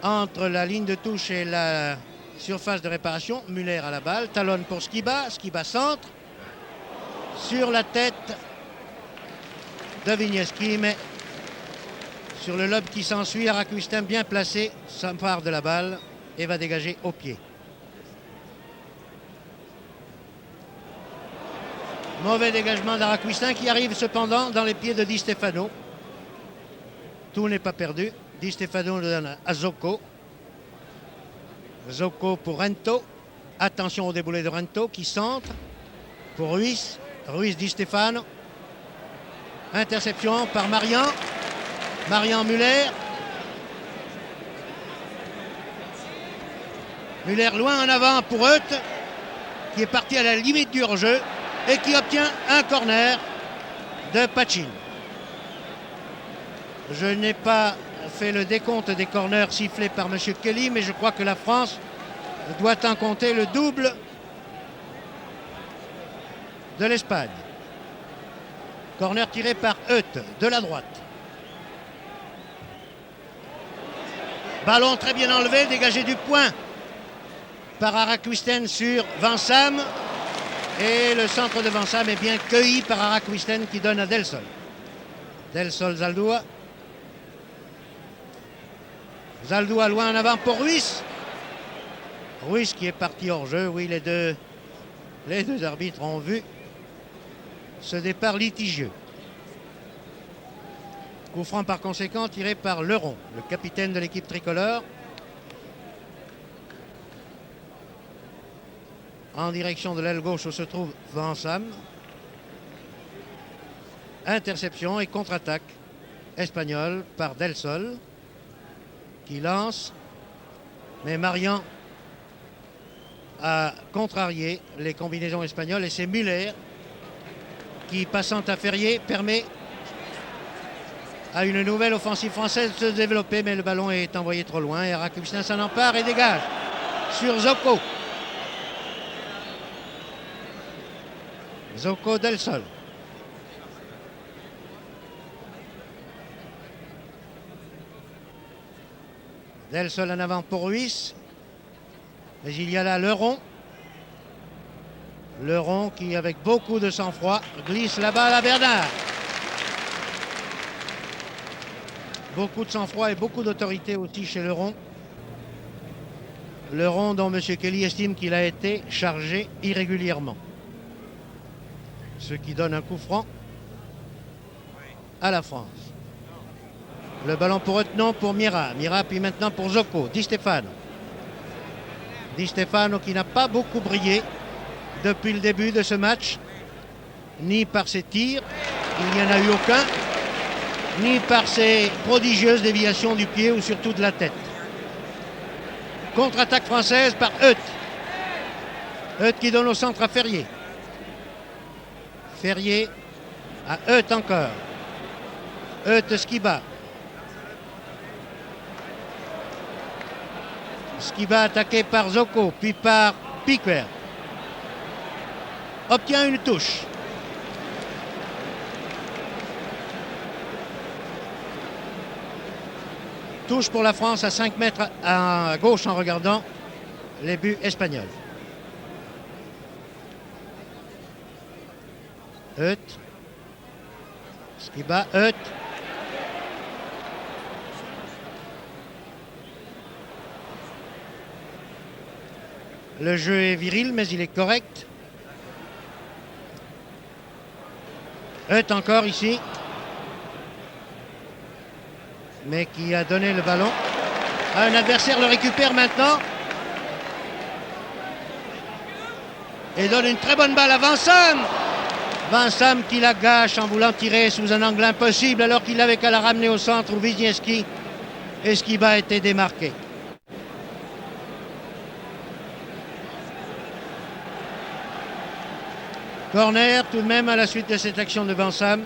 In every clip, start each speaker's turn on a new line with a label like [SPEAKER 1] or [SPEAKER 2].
[SPEAKER 1] entre la ligne de touche et la surface de réparation. Muller à la balle, talonne pour Skiba. Skiba centre sur la tête de Wisniewski, mais sur le lob qui s'ensuit, Araquistin bien placé s'empare de la balle et va dégager au pied. Mauvais dégagement d'Araquistin qui arrive cependant dans les pieds de Di Stefano. Tout n'est pas perdu. Di Stefano le donne à Zocco. Zocco pour Rento. Attention au déboulé de Rento qui centre pour Ruiz. Ruiz Di Stefano. Interception par Marian. Marian Muller. Muller loin en avant pour Euth, qui est parti à la limite du hors-jeu et qui obtient un corner de Pachin. Je n'ai pas fait le décompte des corners sifflés par M. Kelly, mais je crois que la France doit en compter le double de l'Espagne. Corner tiré par Euth de la droite. Ballon très bien enlevé, dégagé du point par Araquistin sur Vansam. Et le centre de Vansam est bien cueilli par Araquistin qui donne à Del Sol. Del Sol, Zaldúa. Zaldúa loin en avant pour Ruiz. Ruiz qui est parti hors jeu. Oui, les deux arbitres ont vu ce départ litigieux. Coup franc par conséquent tiré par Leron, le capitaine de l'équipe tricolore. En direction de l'aile gauche où se trouve Vansam. Interception et contre-attaque espagnole par Del Sol qui lance. Mais Marian a contrarié les combinaisons espagnoles et c'est Muller qui, passant à Ferrier, permet à une nouvelle offensive française de se développer, mais le ballon est envoyé trop loin et Araquistin s'en empare et dégage sur Zocco. Zocco, Del Sol. Del Sol en avant pour Ruiz. Mais il y a là Leron. Leron qui, avec beaucoup de sang-froid, glisse la balle à Bernard. Beaucoup de sang-froid et beaucoup d'autorité aussi chez Leron. Leron dont M. Kelly estime qu'il a été chargé irrégulièrement. Ce qui donne un coup franc à la France. Le ballon pour Euth, non, pour Mira. Mira, puis maintenant pour Zocco. Di Stefano. Di Stefano qui n'a pas beaucoup brillé depuis le début de ce match, ni par ses tirs, il n'y en a eu aucun, ni par ses prodigieuses déviations du pied ou surtout de la tête. Contre-attaque française par Euth. Euth qui donne au centre à Ferrier. Ferrier à Euth encore. Euth, Skiba. Skiba attaqué par Zocco, puis par Piquer. Obtient une touche. Touche pour la France à 5 mètres à gauche en regardant les buts espagnols. Euth. Skiba, Euth. Le jeu est viril, mais il est correct. Euth encore ici. Mais qui a donné le ballon. Un adversaire le récupère maintenant. Et donne une très bonne balle à Vansam. Vansam qui la gâche en voulant tirer sous un angle impossible alors qu'il n'avait qu'à la ramener au centre où Wisniewski et Skiba a été démarqué. Corner tout de même à la suite de cette action de Vansam.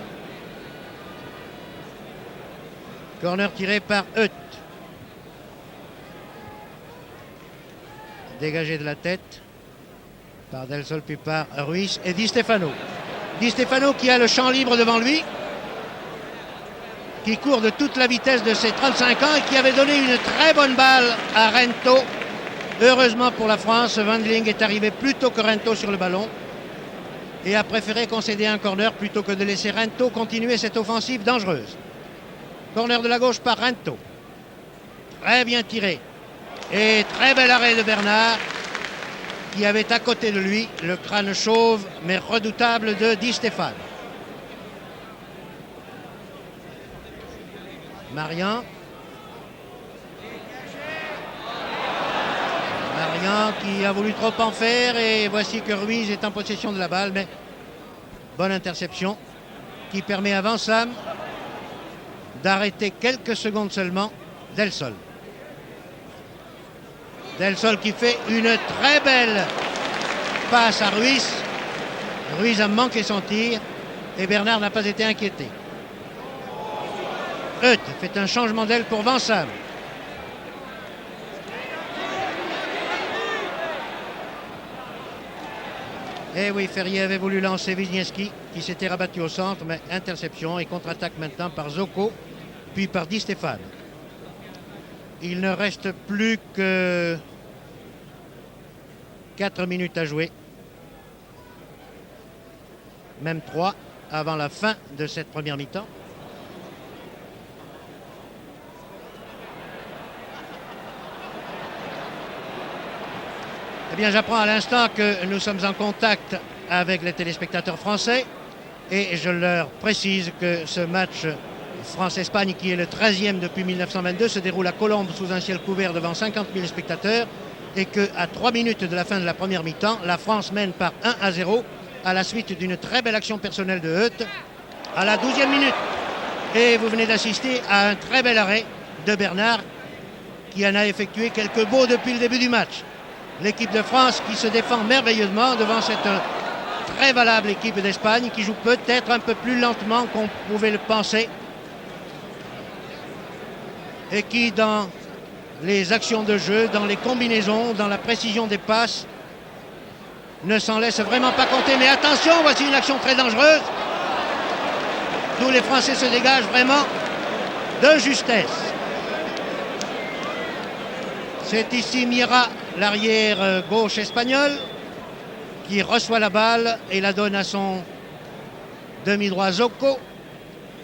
[SPEAKER 1] Corner tiré par Euth. Dégagé de la tête par Del Sol puis par Ruiz et Di Stefano. Di Stefano qui a le champ libre devant lui, qui court de toute la vitesse de ses 35 ans et qui avait donné une très bonne balle à Rento. Heureusement pour la France, Wendling est arrivé plus tôt que Rento sur le ballon et a préféré concéder un corner plutôt que de laisser Rento continuer cette offensive dangereuse. Corner de la gauche par Rento. Très bien tiré. Et très bel arrêt de Bernard, qui avait à côté de lui le crâne chauve mais redoutable de Di Stéphane. Marian qui a voulu trop en faire, et voici que Ruiz est en possession de la balle, mais bonne interception qui permet à Vansam d'arrêter quelques secondes seulement Del Sol. Del Sol qui fait une très belle passe à Ruiz. Ruiz a manqué son tir et Bernard n'a pas été inquiété. Euth fait un changement d'aile pour Vansam. Et oui, Ferrier avait voulu lancer Wisniewski qui s'était rabattu au centre, mais interception et contre-attaque maintenant par Zoko, puis par Di Stéphane. Il ne reste plus que 4 minutes à jouer. Même 3 avant la fin de cette première mi-temps. Eh bien, j'apprends à l'instant que nous sommes en contact avec les téléspectateurs français et je leur précise que ce match France-Espagne, qui est le 13e depuis 1922, se déroule à Colombes sous un ciel couvert devant 50 000 spectateurs et qu'à 3 minutes de la fin de la première mi-temps, la France mène par 1-0 à la suite d'une très belle action personnelle de Euth à la 12e minute. Et vous venez d'assister à un très bel arrêt de Bernard qui en a effectué quelques beaux depuis le début du match. L'équipe de France qui se défend merveilleusement devant cette très valable équipe d'Espagne qui joue peut-être un peu plus lentement qu'on pouvait le penser et qui, dans les actions de jeu, dans les combinaisons, dans la précision des passes, ne s'en laisse vraiment pas compter. Mais attention, voici une action très dangereuse. Tous les Français se dégagent vraiment de justesse. C'est ici Mira, l'arrière gauche espagnol, qui reçoit la balle et la donne à son demi-droit Zoko.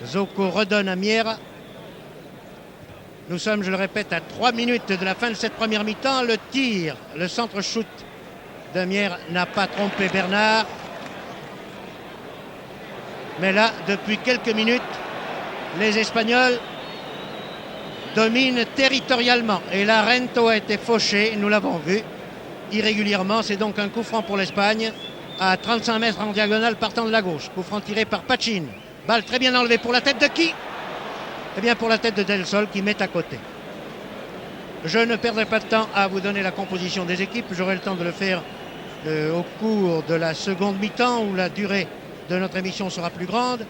[SPEAKER 1] Zoko redonne à Miera. Nous sommes, je le répète, à 3 minutes de la fin de cette première mi-temps. Le tir, le centre-shoot de Miera n'a pas trompé Bernard. Mais là, depuis quelques minutes, les Espagnols dominent territorialement. Et là, Rento a été fauché, nous l'avons vu, irrégulièrement. C'est donc un coup franc pour l'Espagne, à 35 mètres en diagonale partant de la gauche. Coup franc tiré par Pachin. Balle très bien enlevée pour la tête de qui ? Eh bien, pour la tête de Del Sol qui met à côté. Je ne perdrai pas de temps à vous donner la composition des équipes. J'aurai le temps de le faire au cours de la seconde mi-temps où la durée de notre émission sera plus grande.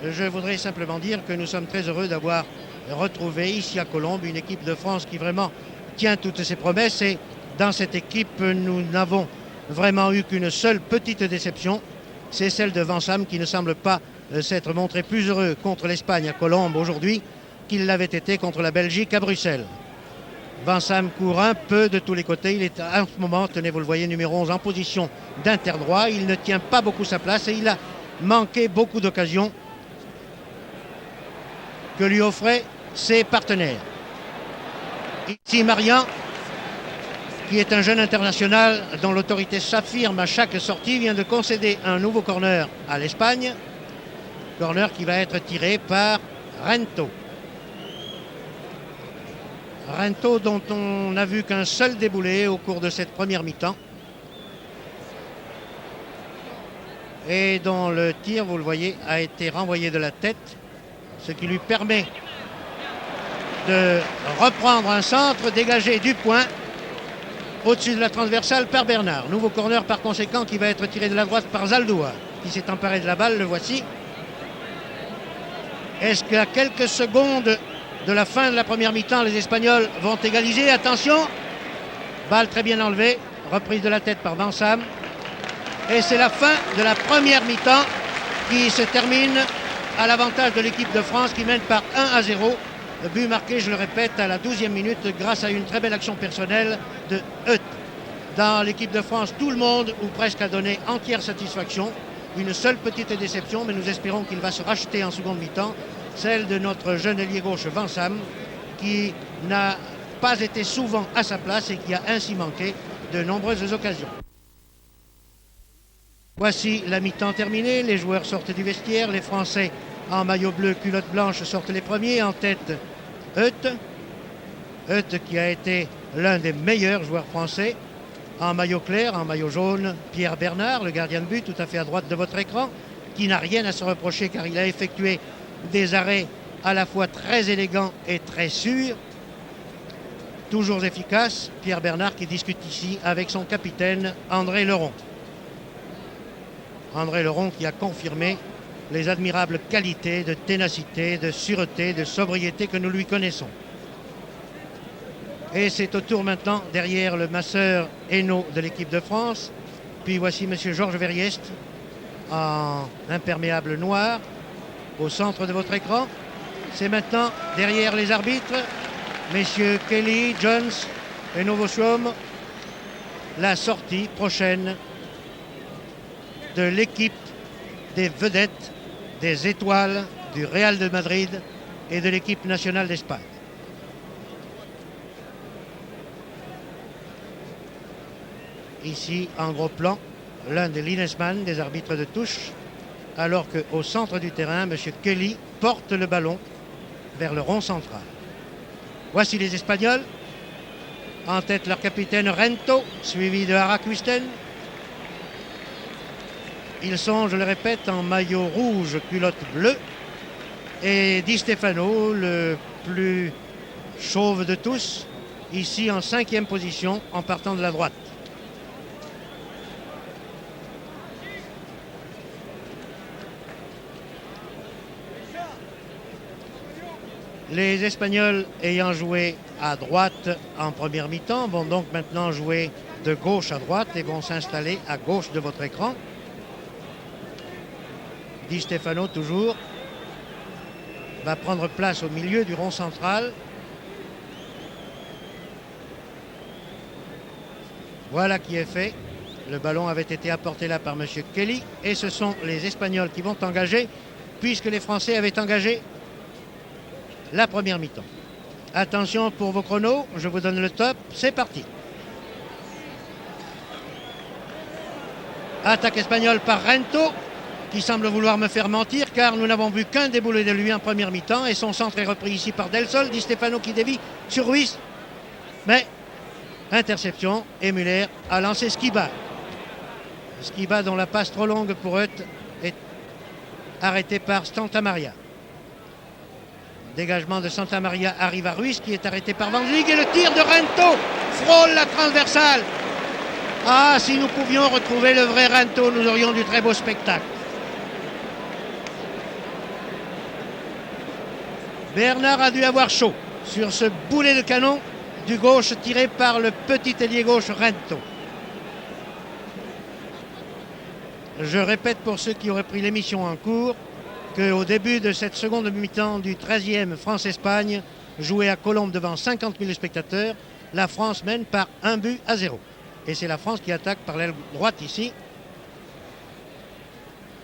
[SPEAKER 1] Je voudrais simplement dire que nous sommes très heureux d'avoir retrouvé ici à Colombes une équipe de France qui vraiment tient toutes ses promesses. Et dans cette équipe, nous n'avons vraiment eu qu'une seule petite déception. C'est celle de Vansam qui ne semble pas s'être montré plus heureux contre l'Espagne à Colombes aujourd'hui qu'il l'avait été contre la Belgique à Bruxelles. Vansam court un peu de tous les côtés. Il est en ce moment, tenez, vous le voyez, numéro 11 en position d'interdroit. Il ne tient pas beaucoup sa place et il a manqué beaucoup d'occasions que lui offraient ses partenaires. Ici Marian, qui est un jeune international dont l'autorité s'affirme à chaque sortie, vient de concéder un nouveau corner à l'Espagne. Corner qui va être tiré par Rento. Rento dont on n'a vu qu'un seul déboulé au cours de cette première mi-temps. Et dont le tir, vous le voyez, a été renvoyé de la tête. Ce qui lui permet de reprendre un centre dégagé du point au-dessus de la transversale par Bernard. Nouveau corner par conséquent qui va être tiré de la droite par Zaldúa qui s'est emparé de la balle, le voici. Est-ce qu'à quelques secondes de la fin de la première mi-temps, les Espagnols vont égaliser? Attention, balle très bien enlevée, reprise de la tête par Vansam. Et c'est la fin de la première mi-temps qui se termine à l'avantage de l'équipe de France qui mène par 1-0. Le but marqué, je le répète, à la 12e minute grâce à une très belle action personnelle de Hutt. Dans l'équipe de France, tout le monde, ou presque, a donné entière satisfaction. Une seule petite déception, mais nous espérons qu'il va se racheter en seconde mi-temps, celle de notre jeune ailier gauche Vinsam, qui n'a pas été souvent à sa place et qui a ainsi manqué de nombreuses occasions. Voici la mi-temps terminée, les joueurs sortent du vestiaire, les Français en maillot bleu, culotte blanche sortent les premiers, en tête Hutt. Hutt qui a été l'un des meilleurs joueurs français. En maillot clair, en maillot jaune, Pierre Bernard, le gardien de but, tout à fait à droite de votre écran, qui n'a rien à se reprocher car il a effectué des arrêts à la fois très élégants et très sûrs. Toujours efficace, Pierre Bernard qui discute ici avec son capitaine André Leron. André Leron qui a confirmé les admirables qualités de ténacité, de sûreté, de sobriété que nous lui connaissons. Et c'est au tour maintenant derrière le masseur Hainaut de l'équipe de France. Puis voici M. Georges Verriest en imperméable noir au centre de votre écran. C'est maintenant derrière les arbitres, messieurs Kelly, Jones et Novoswom, la sortie prochaine de l'équipe des vedettes, des étoiles du Real de Madrid et de l'équipe nationale d'Espagne. Ici, en gros plan, l'un des linesman, des arbitres de touche, alors qu'au centre du terrain, M. Kelly porte le ballon vers le rond central. Voici les Espagnols, en tête leur capitaine Rento, suivi de Araquisten. Ils sont, je le répète, en maillot rouge, culotte bleue. Et Di Stefano, le plus chauve de tous, ici en 5e position, en partant de la droite. Les Espagnols ayant joué à droite en première mi-temps vont donc maintenant jouer de gauche à droite et vont s'installer à gauche de votre écran. Di Stefano toujours va prendre place au milieu du rond central. Voilà qui est fait. Le ballon avait été apporté là par M. Kelly et ce sont les Espagnols qui vont engager puisque les Français avaient engagé la première mi-temps. Attention pour vos chronos, je vous donne le top, c'est parti. Attaque espagnole par Rento, qui semble vouloir me faire mentir, car nous n'avons vu qu'un déboulé de lui en première mi-temps, et son centre est repris ici par Del Sol, Di Stefano qui dévie sur Ruiz, mais interception, et Müller a lancé Skiba. Skiba dont la passe trop longue pour Hutt est arrêtée par Santamaria. Dégagement de Santamaria arrive à Ruiz qui est arrêté par Van Dijk et le tir de Rento frôle la transversale. Ah, si nous pouvions retrouver le vrai Rento, nous aurions du très beau spectacle. Bernard a dû avoir chaud sur ce boulet de canon du gauche tiré par le petit ailier gauche Rento. Je répète pour ceux qui auraient pris l'émission en cours qu'au début de cette seconde mi-temps du 13e France-Espagne, joué à Colombes devant 50 000 spectateurs, la France mène par 1-0. Et c'est la France qui attaque par l'aile droite ici.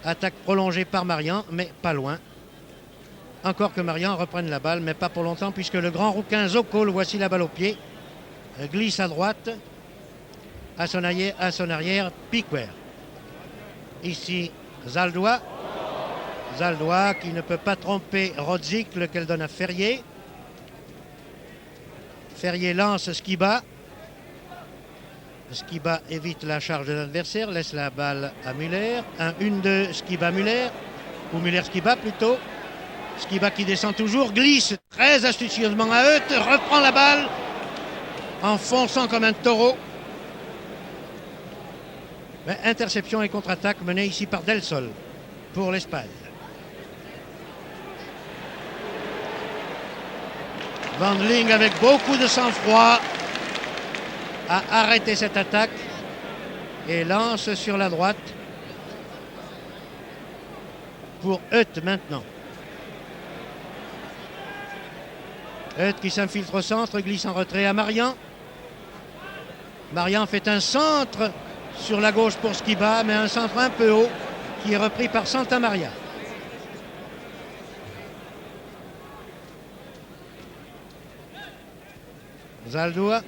[SPEAKER 1] Attaque prolongée par Marian, mais pas loin. Encore que Marian reprenne la balle, mais pas pour longtemps, puisque le grand rouquin Zoko, le voici la balle au pied, glisse à droite, à son arrière, Piquer. Ici, Zaldois qui ne peut pas tromper Rodzik, lequel donne à Ferrier. Ferrier lance Skiba. Skiba évite la charge de l'adversaire, laisse la balle à Müller. 1-1-2, Skiba-Müller, ou Müller-Skiba plutôt. Skiba qui descend toujours, glisse très astucieusement à Hutt, reprend la balle en fonçant comme un taureau. Mais interception et contre-attaque menée ici par Del Sol pour l'Espagne. Van Dijk avec beaucoup de sang-froid a arrêté cette attaque et lance sur la droite pour Hutt maintenant. Hutt qui s'infiltre au centre, glisse en retrait à Marian. Marian fait un centre sur la gauche pour Skiba, mais un centre un peu haut qui est repris par Santamaria. Zaldua.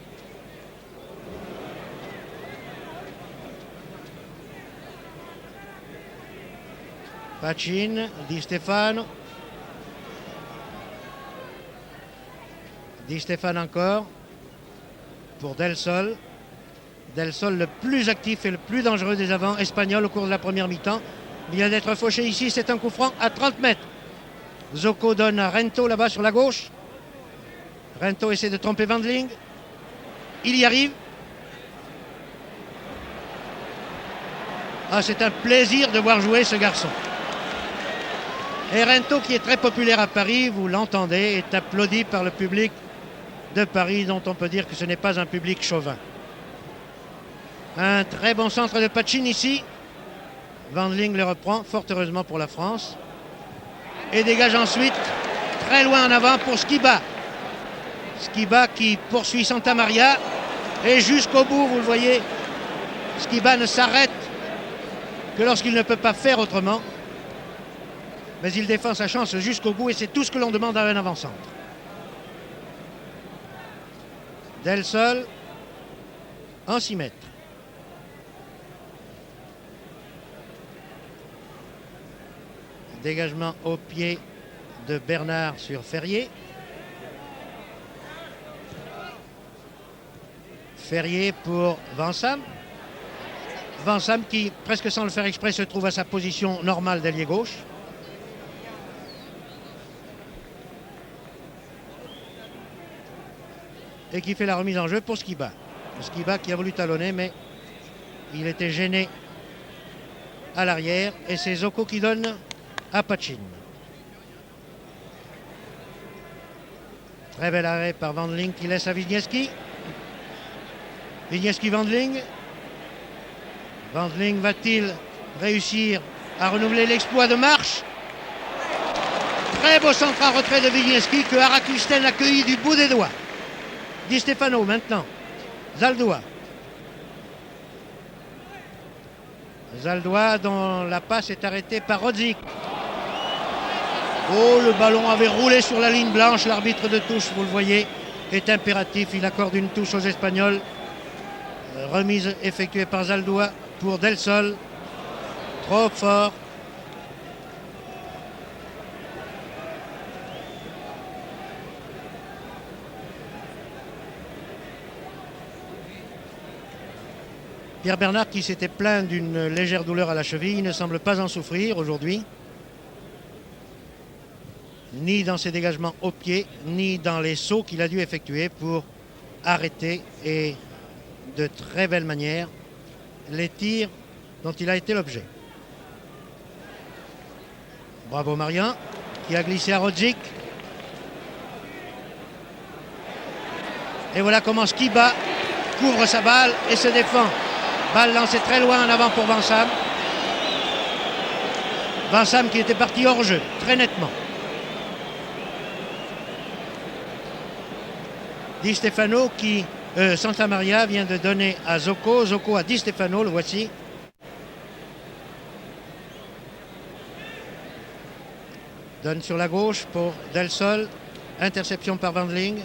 [SPEAKER 1] Pacin, Di Stefano. Di Stefano encore pour Del Sol. Del Sol le plus actif et le plus dangereux des avants espagnols au cours de la première mi-temps. Il vient d'être fauché ici, c'est un coup franc à 30 mètres. Zocco donne à Rento là-bas sur la gauche. Rento essaie de tromper Wandling. Il y arrive. Ah, c'est un plaisir de voir jouer ce garçon. Et Rento, qui est très populaire à Paris, vous l'entendez, est applaudi par le public de Paris, dont on peut dire que ce n'est pas un public chauvin. Un très bon centre de Pacin ici. Wandling le reprend, fort heureusement pour la France. Et dégage ensuite, très loin en avant pour Skiba. Skiba qui poursuit Santamaria. Et jusqu'au bout, vous le voyez, Skiba ne s'arrête que lorsqu'il ne peut pas faire autrement. Mais il défend sa chance jusqu'au bout et c'est tout ce que l'on demande à un avant-centre. Del Sol en 6 mètres. Dégagement au pied de Bernard sur Ferrier. Ferrier pour Vansam. Vansam qui, presque sans le faire exprès, se trouve à sa position normale d'ailier gauche. Et qui fait la remise en jeu pour Skiba. Skiba qui a voulu talonner, mais il était gêné à l'arrière. Et c'est Zocco qui donne à Pacin. Très bel arrêt par Wandling qui laisse à Wisniewski. Wisniewski-Wandling. Wandling va-t-il réussir à renouveler l'exploit de marche? Très beau centre en retrait de Wisniewski que Arakusten accueillit du bout des doigts. Di Stefano maintenant. Zaldua. Zaldua dont la passe est arrêtée par Rodzik. Oh, le ballon avait roulé sur la ligne blanche. L'arbitre de touche, vous le voyez, est impératif. Il accorde une touche aux Espagnols. Remise effectuée par Zaldua pour Del Sol. Trop fort. Pierre Bernard, qui s'était plaint d'une légère douleur à la cheville, ne semble pas en souffrir aujourd'hui. Ni dans ses dégagements au pied, ni dans les sauts qu'il a dû effectuer pour arrêter, et de très belle manière, les tirs dont il a été l'objet. Bravo Marian, qui a glissé à Rodzik. Et voilà comment Skiba couvre sa balle et se défend. Balle lancée très loin en avant pour Vansam. Vansam qui était parti hors jeu, très nettement. Di Stefano qui, Santamaria vient de donner à Zocco. Zocco à Di Stefano, le voici. Donne sur la gauche pour Del Sol. Interception par Wandling.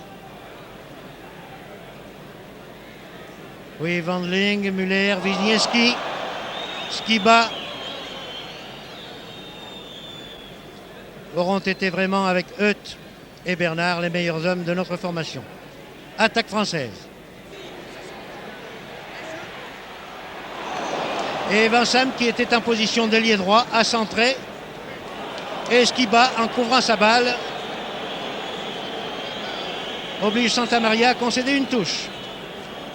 [SPEAKER 1] Oui, Wandling, Müller, Wisniewski, Skiba auront été vraiment avec Hutt et Bernard les meilleurs hommes de notre formation. Attaque française. Et Vansam qui était en position d'ailier droit a centré. Et Skiba, en couvrant sa balle, oblige Santamaria à concéder une touche.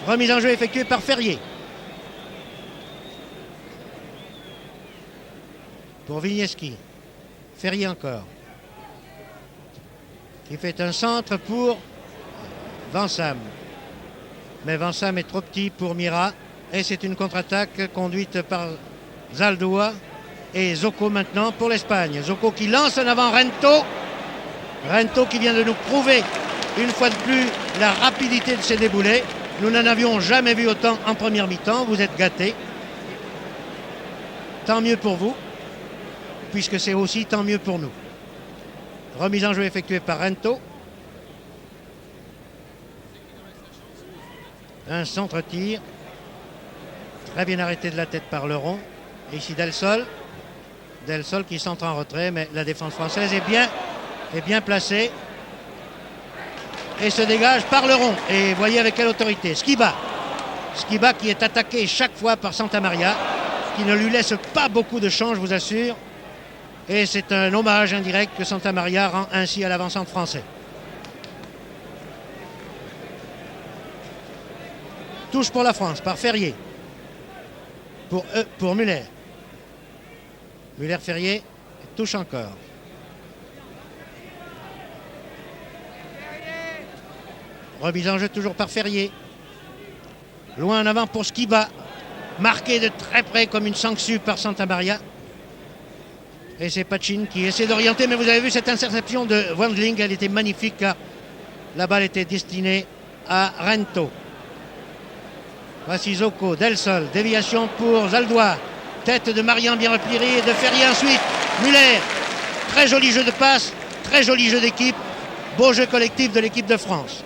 [SPEAKER 1] Remise en jeu effectuée par Ferrier. Pour Wisniewski. Ferrier encore. Qui fait un centre pour Vansam. Mais Vansam est trop petit pour Mira. Et c'est une contre-attaque conduite par Zaldua. Et Zocco maintenant pour l'Espagne. Zocco qui lance en avant Rento. Rento qui vient de nous prouver une fois de plus la rapidité de ses déboulés. Nous n'en avions jamais vu autant en première mi-temps. Vous êtes gâtés. Tant mieux pour vous, puisque c'est aussi tant mieux pour nous. Remise en jeu effectuée par Rento. Un centre-tir. Très bien arrêté de la tête par Leron. Et ici Del Sol. Del Sol qui centre en retrait, mais la défense française est bien placée. Et se dégage par Leron. Et voyez avec quelle autorité. Skiba. Skiba qui est attaqué chaque fois par Santamaria, qui ne lui laisse pas beaucoup de chance, je vous assure. Et c'est un hommage indirect que Santamaria rend ainsi à l'avancante français. Touche pour la France par Ferrier. Pour Muller. Muller-Ferrier touche encore. Remise en jeu toujours par Ferrier. Loin en avant pour Skiba. Marqué de très près comme une sangsue par Santamaria. Et c'est Pachin qui essaie d'orienter. Mais vous avez vu cette interception de Wandling. Elle était magnifique car la balle était destinée à Rento. Voici Zocco, Del Sol. Déviation pour Zaldois. Tête de Marian bien repliée et de Ferrier ensuite. Muller. Très joli jeu de passe. Très joli jeu d'équipe. Beau jeu collectif de l'équipe de France.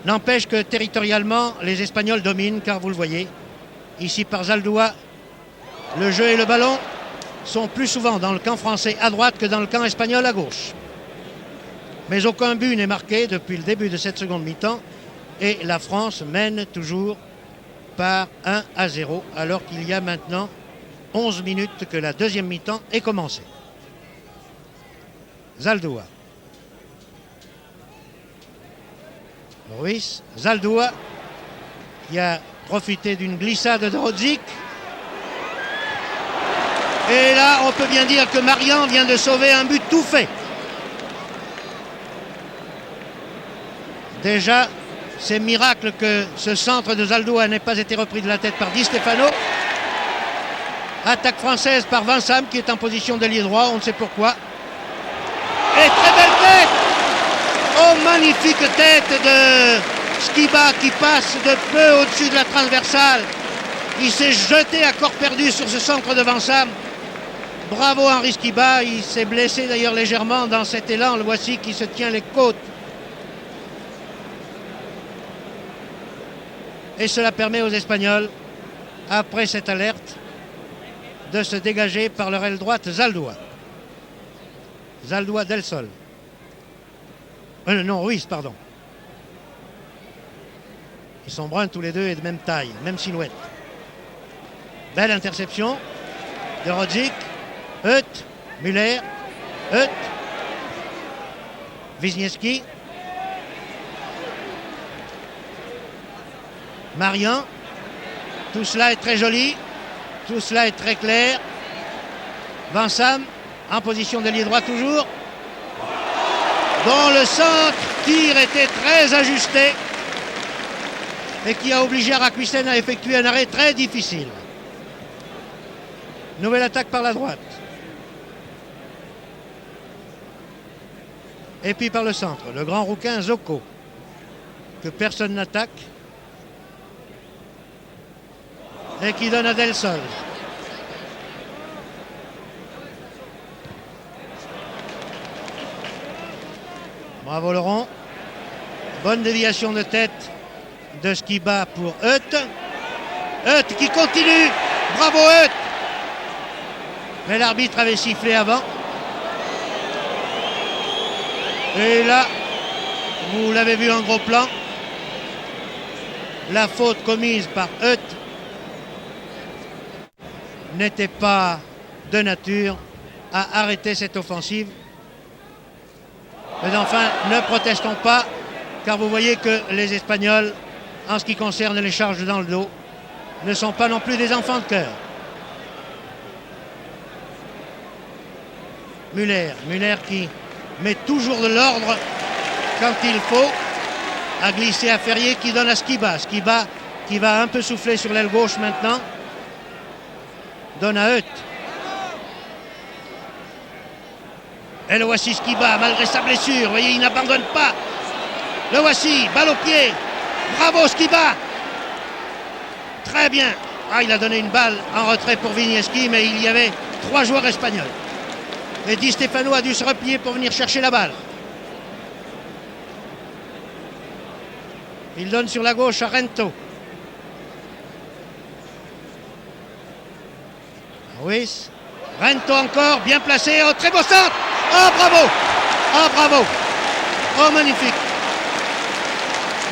[SPEAKER 1] N'empêche que territorialement, les Espagnols dominent, car vous le voyez, ici par Zaldoua, le jeu et le ballon sont plus souvent dans le camp français à droite que dans le camp espagnol à gauche. Mais aucun but n'est marqué depuis le début de cette seconde mi-temps et la France mène toujours par 1-0 alors qu'il y a maintenant 11 minutes que la deuxième mi-temps est commencée. Zaldoua. Ruiz, Zaldoua qui a profité d'une glissade de Rodzik. Et là, on peut bien dire que Marian vient de sauver un but tout fait. Déjà, c'est miracle que ce centre de Zaldoua n'ait pas été repris de la tête par Di Stefano. Attaque française par Vincent qui est en position d'ailier droit, on ne sait pourquoi. Et très belle tête! Oh, magnifique tête de Skiba qui passe de peu au-dessus de la transversale. Il s'est jeté à corps perdu sur ce centre de Vincent. Bravo Henri Skiba, il s'est blessé d'ailleurs légèrement dans cet élan. Le voici qui se tient les côtes. Et cela permet aux Espagnols, après cette alerte, de se dégager par leur aile droite Zaldoua. Zaldoua Del Sol. Non, Ruiz, pardon. Ils sont bruns tous les deux et de même taille, même silhouette. Belle interception de Rodzik. Hutt, Muller, Hutt, Wisniewski, Marian. Tout cela est très joli, tout cela est très clair. Vincent en position d'ailier droit toujours, dont le centre-tir était très ajusté et qui a obligé Rakuisen à effectuer un arrêt très difficile. Nouvelle attaque par la droite. Et puis par le centre, le grand rouquin Zocco, que personne n'attaque et qui donne à Del Sol. Bravo Laurent. Bonne déviation de tête de Skiba pour Hutt. Hutt qui continue. Bravo Hutt. Mais l'arbitre avait sifflé avant. Et là, vous l'avez vu en gros plan, la faute commise par Hutt n'était pas de nature à arrêter cette offensive. Mais enfin, ne protestons pas, car vous voyez que les Espagnols, en ce qui concerne les charges dans le dos, ne sont pas non plus des enfants de cœur. Muller qui met toujours de l'ordre quand il faut, a glissé à Ferrier qui donne à Skiba. Skiba qui va un peu souffler sur l'aile gauche maintenant, donne à Hutt. Et le voici Skiba, malgré sa blessure. Vous voyez, il n'abandonne pas. Le voici, balle au pied. Bravo Skiba. Très bien. Ah, il a donné une balle en retrait pour Vinieski, mais il y avait 3 joueurs espagnols. Et Di Stefano a dû se replier pour venir chercher la balle. Il donne sur la gauche à Rento. Ruiz. Rento encore, bien placé. Oh, très beau centre. Oh, bravo. Oh, bravo. Oh, magnifique.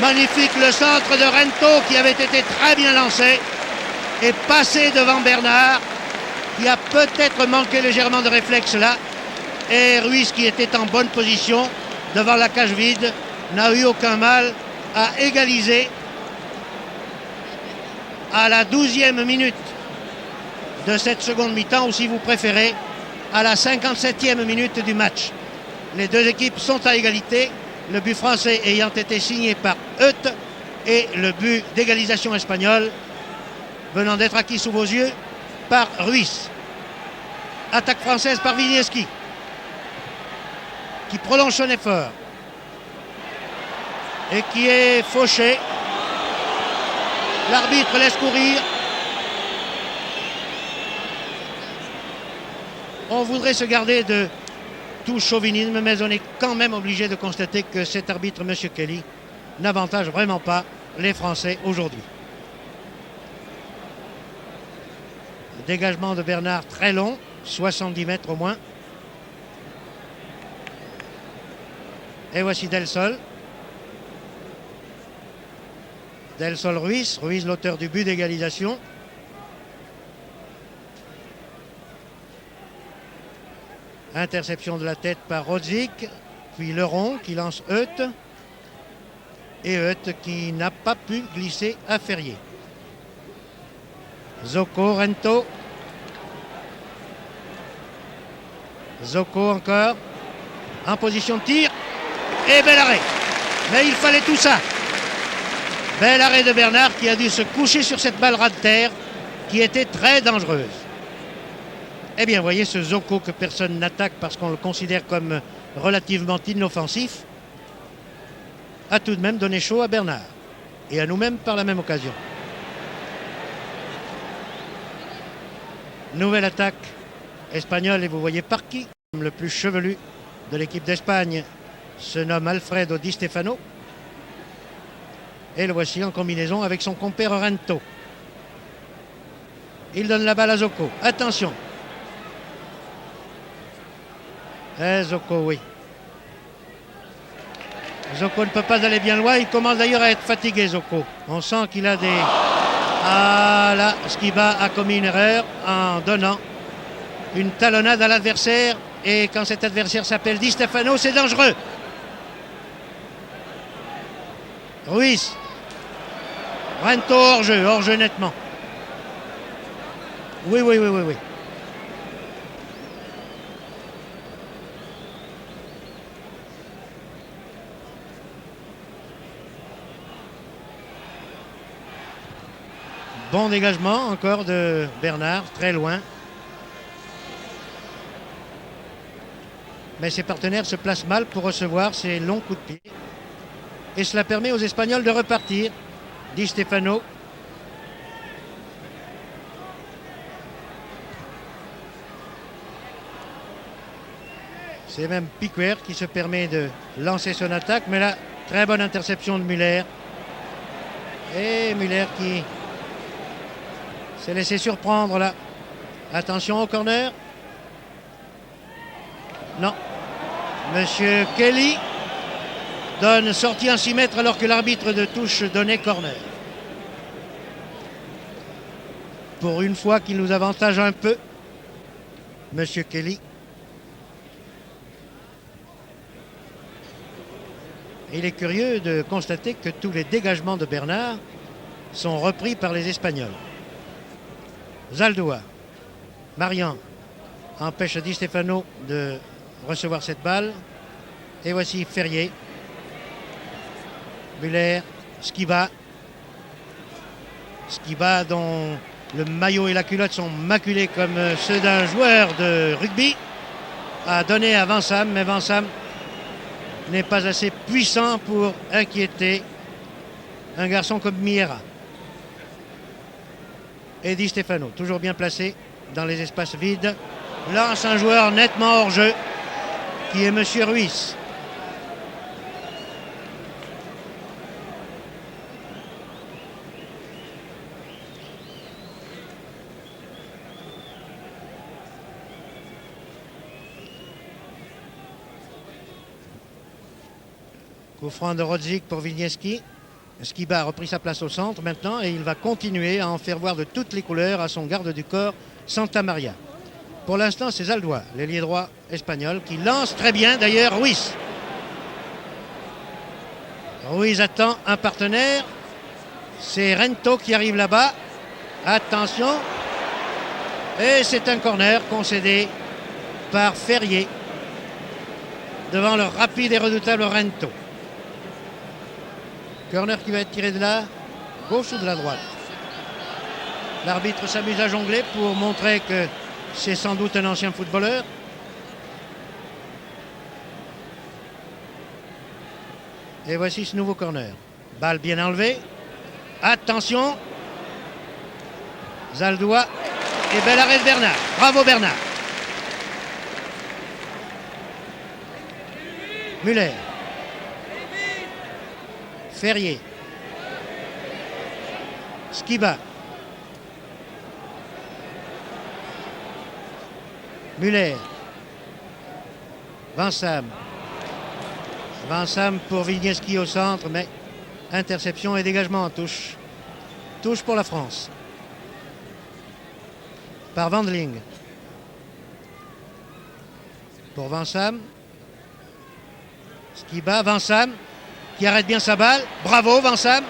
[SPEAKER 1] Magnifique le centre de Rento qui avait été très bien lancé et passé devant Bernard, qui a peut-être manqué légèrement de réflexe là. Et Ruiz, qui était en bonne position devant la cage vide, n'a eu aucun mal à égaliser à la 12e minute de cette seconde mi-temps, ou si vous préférez, à la 57e minute du match. Les deux équipes sont à égalité, le but français ayant été signé par Euth et le but d'égalisation espagnol venant d'être acquis sous vos yeux par Ruiz. Attaque française par Vinieski, qui prolonge son effort et qui est fauché. L'arbitre laisse courir. On voudrait se garder de tout chauvinisme, mais on est quand même obligé de constater que cet arbitre, M. Kelly, n'avantage vraiment pas les Français aujourd'hui. Le dégagement de Bernard très long, 70 mètres au moins. Et voici Del Sol. Del Sol Ruiz, Ruiz l'auteur du but d'égalisation. Interception de la tête par Rodzik, puis Leron qui lance Euth. Et Euth qui n'a pas pu glisser à Ferrier. Zocco, Rento. Zocco encore. En position de tir. Et bel arrêt. Mais il fallait tout ça. Bel arrêt de Bernard qui a dû se coucher sur cette balle ras de terre qui était très dangereuse. Eh bien, voyez ce Zocco que personne n'attaque parce qu'on le considère comme relativement inoffensif, a tout de même donné chaud à Bernard et à nous-mêmes par la même occasion. Nouvelle attaque espagnole et vous voyez par qui le plus chevelu de l'équipe d'Espagne se nomme Alfredo Di Stefano. Et le voici en combinaison avec son compère Rento. Il donne la balle à Zocco. Attention. Zocco, oui. Zocco ne peut pas aller bien loin. Il commence d'ailleurs à être fatigué, Zocco. On sent qu'il a des... Ah là, Skiba a commis une erreur en donnant une talonnade à l'adversaire. Et quand cet adversaire s'appelle Di Stefano, c'est dangereux. Ruiz. Rento hors-jeu nettement. Oui. Bon dégagement encore de Bernard, très loin. Mais ses partenaires se placent mal pour recevoir ces longs coups de pied. Et cela permet aux Espagnols de repartir. Di Stefano. C'est même Piquer qui se permet de lancer son attaque. Mais là, très bonne interception de Müller. Et Müller qui s'est laissé surprendre là. Attention au corner. Non. Monsieur Kelly donne sortie en 6 mètres alors que l'arbitre de touche donnait corner. Pour une fois qu'il nous avantage un peu, Monsieur Kelly. Il est curieux de constater que tous les dégagements de Bernard sont repris par les Espagnols. Zaldúa. Marian empêche Di Stefano de recevoir cette balle. Et voici Ferrier. Müller, Skiba. Skiba dont le maillot et la culotte sont maculés comme ceux d'un joueur de rugby. à donner à Vincam, mais Vincam n'est pas assez puissant pour inquiéter un garçon comme Miera. Et Di Stefano, toujours bien placé dans les espaces vides, lance un joueur nettement hors jeu qui est Monsieur Ruiz. Coup franc de Rodzik pour Wisniewski. Skiba a repris sa place au centre maintenant et il va continuer à en faire voir de toutes les couleurs à son garde du corps, Santa Maria. Pour l'instant, c'est Zaldois, l'ailier droit espagnol, qui lance très bien d'ailleurs Ruiz. Ruiz attend un partenaire. C'est Rento qui arrive là-bas. Attention. Et c'est un corner concédé par Ferrier devant le rapide et redoutable Rento. Corner qui va être tiré de la gauche ou de la droite. L'arbitre s'amuse à jongler pour montrer que c'est sans doute un ancien footballeur. Et voici ce nouveau corner. Balle bien enlevée. Attention. Zaldois. Et bel arrêt de Bernard. Bravo Bernard. Muller. Ferrier. Skiba. Muller. Vincam. Vincam pour Wisniewski au centre, mais interception et dégagement en touche. Touche pour la France. Par Wandling. Pour Vincam. Skiba, Vincam qui arrête bien sa balle. Bravo Vincam.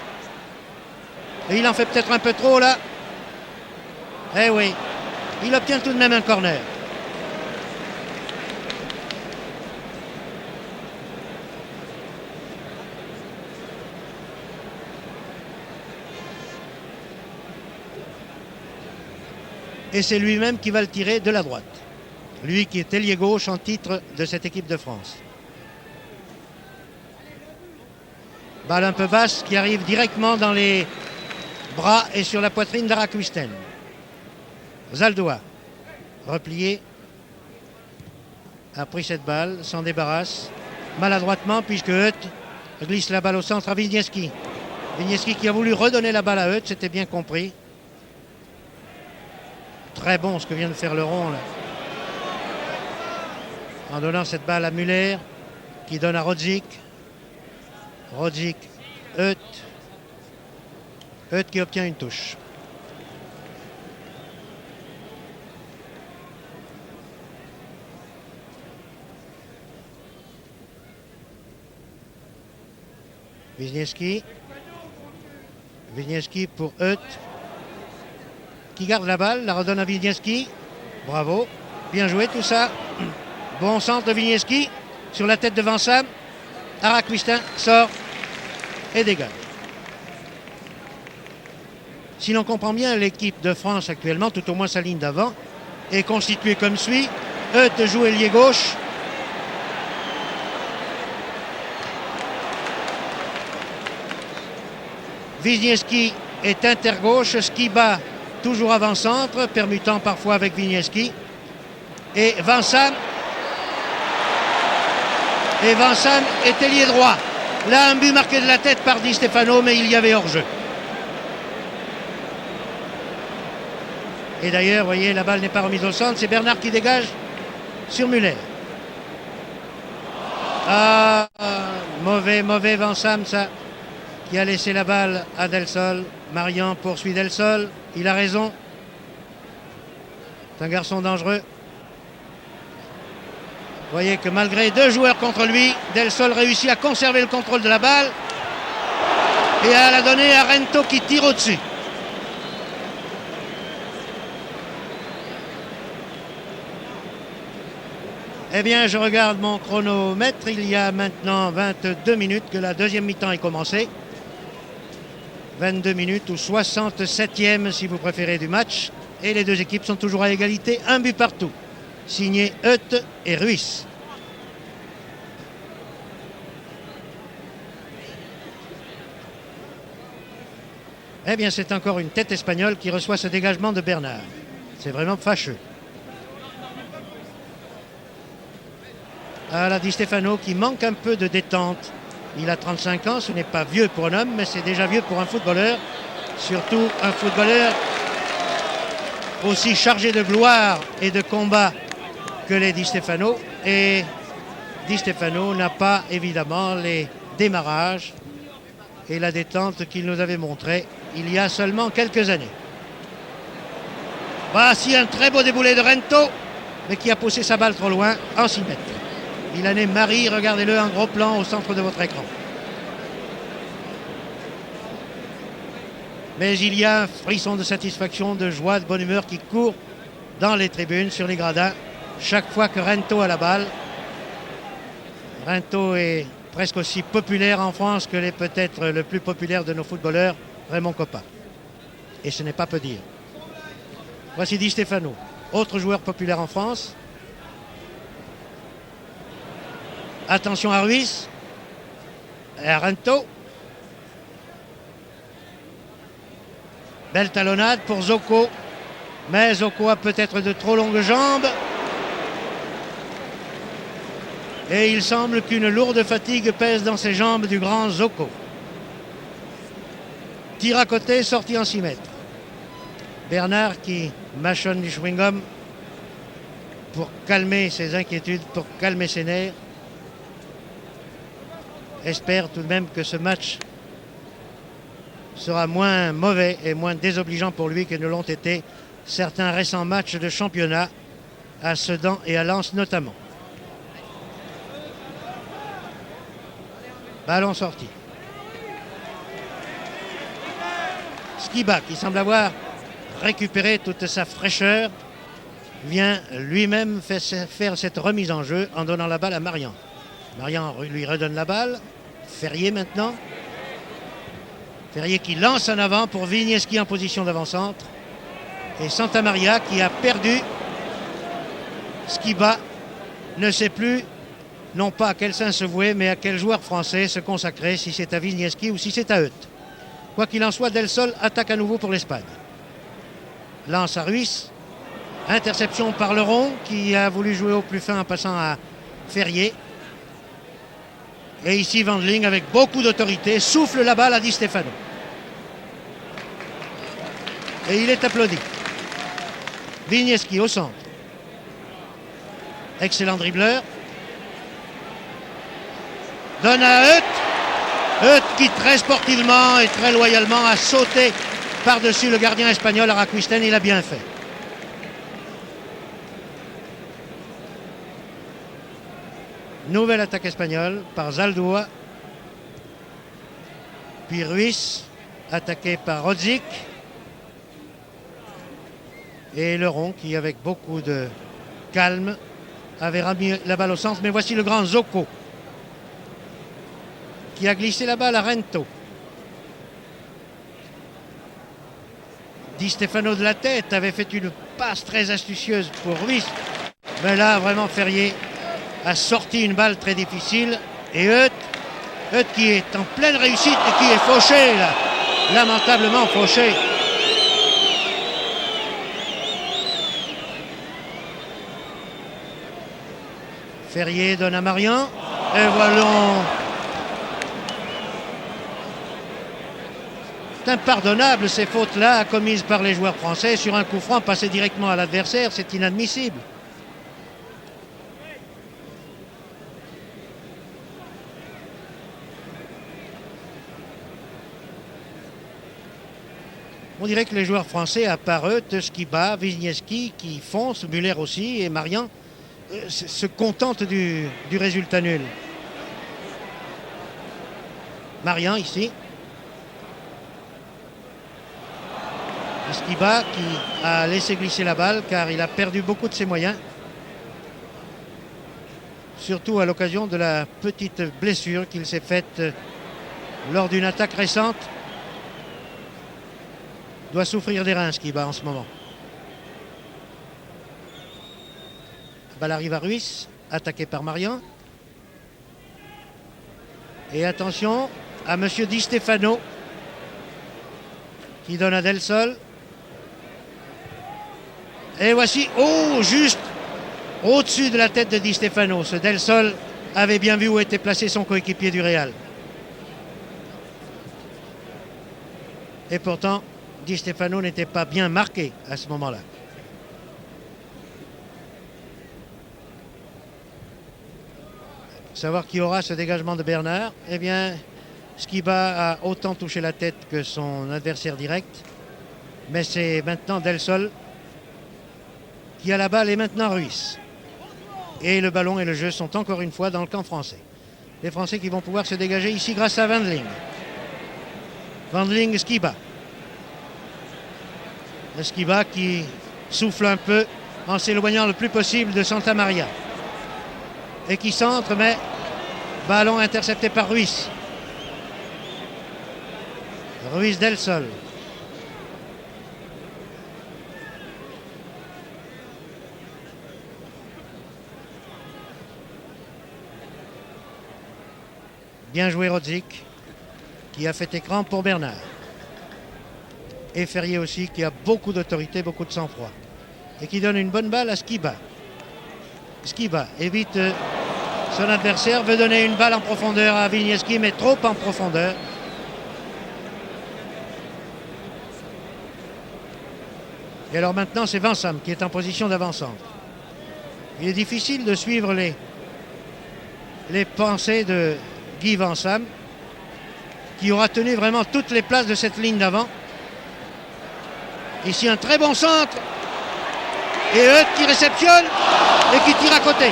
[SPEAKER 1] Et il en fait peut-être un peu trop là. Eh oui, il obtient tout de même un corner. Et c'est lui-même qui va le tirer de la droite. Lui qui est ailier gauche en titre de cette équipe de France. Balle un peu basse qui arrive directement dans les bras et sur la poitrine d'Arakwisten. Zaldois, replié, a pris cette balle, s'en débarrasse maladroitement puisque Hutt glisse la balle au centre à Wisniewski. Wisniewski qui a voulu redonner la balle à Hutt, c'était bien compris. Très bon ce que vient de faire le rond là. En donnant cette balle à Muller qui donne à Rodzik. Rodzik, Hutt. Hutt qui obtient une touche. Wisniewski. Wisniewski pour Hutt. Qui garde la balle, la redonne à Wisniewski. Bravo. Bien joué tout ça. Bon centre de Wisniewski sur la tête de Vincam. Arakwisten sort et dégage. Si l'on comprend bien, l'équipe de France actuellement, tout au moins sa ligne d'avant, est constituée comme suit. Hutt joue ailier gauche. Wisniewski est intergauche. Skiba toujours avant-centre, permutant parfois avec Wisniewski. Et Vincam. Et Vincam est ailier droit. Là, un but marqué de la tête par Di Stefano, mais il y avait hors-jeu. Et d'ailleurs, vous voyez, la balle n'est pas remise au centre. C'est Bernard qui dégage sur Muller. Ah, mauvais Vincam, ça, qui a laissé la balle à Del Sol. Marian poursuit Del Sol. Il a raison. C'est un garçon dangereux. Vous voyez que malgré deux joueurs contre lui, Del Sol réussit à conserver le contrôle de la balle et à la donner à Rento qui tire au-dessus. Eh bien, je regarde mon chronomètre. Il y a maintenant 22 minutes que la deuxième mi-temps est commencée. 22 minutes ou 67e si vous préférez du match. Et les deux équipes sont toujours à égalité, un but partout. signé Hutt et Ruiz. Eh bien, c'est encore une tête espagnole qui reçoit ce dégagement de Bernard. C'est vraiment fâcheux. Ah là, Di Stefano qui manque un peu de détente. Il a 35 ans, ce n'est pas vieux pour un homme, mais c'est déjà vieux pour un footballeur. Surtout un footballeur aussi chargé de gloire et de combat que les Di Stefano. Et Di Stefano n'a pas évidemment les démarrages et la détente qu'il nous avait montré il y a seulement quelques années. Voici un très beau déboulé de Rento, mais qui a poussé sa balle trop loin en 6 mètres. Il en est Marie, regardez-le, un gros plan au centre de votre écran. Mais il y a un frisson de satisfaction, de joie, de bonne humeur qui court dans les tribunes, sur les gradins, chaque fois que Rento a la balle. Rento est presque aussi populaire en France que l'est peut-être le plus populaire de nos footballeurs, Raymond Kopa. Et ce n'est pas peu dire. Voici Di Stefano, autre joueur populaire en France. Attention à Ruiz et à Rento. Belle talonnade pour Zoco, mais Zoco a peut-être de trop longues jambes. Et il semble qu'une lourde fatigue pèse dans ses jambes du grand Zoco. Tir à côté, sorti en 6 mètres. Bernard qui mâchonne du chewing-gum pour calmer ses inquiétudes, pour calmer ses nerfs. Espère tout de même que ce match sera moins mauvais et moins désobligeant pour lui que ne l'ont été certains récents matchs de championnat à Sedan et à Lens notamment. Ballon sorti. Skiba, qui semble avoir récupéré toute sa fraîcheur, vient lui-même faire cette remise en jeu en donnant la balle à Marian. Marian lui redonne la balle. Ferrier maintenant. Ferrier qui lance en avant pour Vigneski en position d'avant-centre. Et Santa Maria qui a perdu. Skiba ne sait plus, non pas à quel saint se vouer, mais à quel joueur français se consacrer, si c'est à Vigneski ou si c'est à Hutt. Quoi qu'il en soit, Del Sol attaque à nouveau pour l'Espagne. Lance à Ruiz. Interception par Leron qui a voulu jouer au plus fin en passant à Ferrier. Et ici, Wendling, avec beaucoup d'autorité, souffle la balle à Di Stefano. Et il est applaudi. Vigneski au centre. Excellent dribbleur. Donne à Hutt. Hutt qui très sportivement et très loyalement a sauté par-dessus le gardien espagnol Araquisten. Il a bien fait. Nouvelle attaque espagnole par Zaldúa. Puis Ruiz, attaqué par Rodzik. Et Leron qui, avec beaucoup de calme, avait remis la balle au centre. Mais voici le grand Zoco qui a glissé la balle à Rento. Di Stefano de la tête avait fait une passe très astucieuse pour Ruiz. Mais là, vraiment, Ferrier a sorti une balle très difficile. Et Hutt qui est en pleine réussite et qui est fauché, là. Lamentablement fauché. Ferrier donne à Marian. Et voilà. C'est impardonnable ces fautes-là commises par les joueurs français sur un coup franc passé directement à l'adversaire. C'est inadmissible. On dirait que les joueurs français, à part eux, Skiba, Wisniewski, qui foncent, Müller aussi et Marian, se contentent du résultat nul. Marian ici. Skiba qui a laissé glisser la balle car il a perdu beaucoup de ses moyens. Surtout à l'occasion de la petite blessure qu'il s'est faite lors d'une attaque récente. Doit souffrir des reins Skiba en ce moment. Balle arrive à Ruiz, attaqué par Marian. Et attention à Monsieur Di Stefano qui donne à Del Sol. Et voici, oh, juste au-dessus de la tête de Di Stefano. Ce Del Sol avait bien vu où était placé son coéquipier du Real. Et pourtant, Di Stefano n'était pas bien marqué à ce moment-là. Savoir qui aura ce dégagement de Bernard. Eh bien, Skiba a autant touché la tête que son adversaire direct. Mais c'est maintenant Del Sol qui a la balle et maintenant Ruiz. Et le ballon et le jeu sont encore une fois dans le camp français. Les Français qui vont pouvoir se dégager ici grâce à Wendling. Wendling, Skiba. Le Skiba qui souffle un peu en s'éloignant le plus possible de Santa Maria. Et qui centre, mais ballon intercepté par Ruiz. Ruiz Del Sol. Bien joué Rodzik, qui a fait écran pour Bernard. Et Ferrier aussi, qui a beaucoup d'autorité, beaucoup de sang-froid. Et qui donne une bonne balle à Skiba. Skiba évite son adversaire, veut donner une balle en profondeur à Wiśniewski, mais trop en profondeur. Et alors maintenant, c'est Vansam qui est en position d'avant-centre. Il est difficile de suivre les pensées de Guy Vansam, qui aura tenu vraiment toutes les places de cette ligne d'avant. Ici, un très bon centre. Et Euth qui réceptionne et qui tire à côté.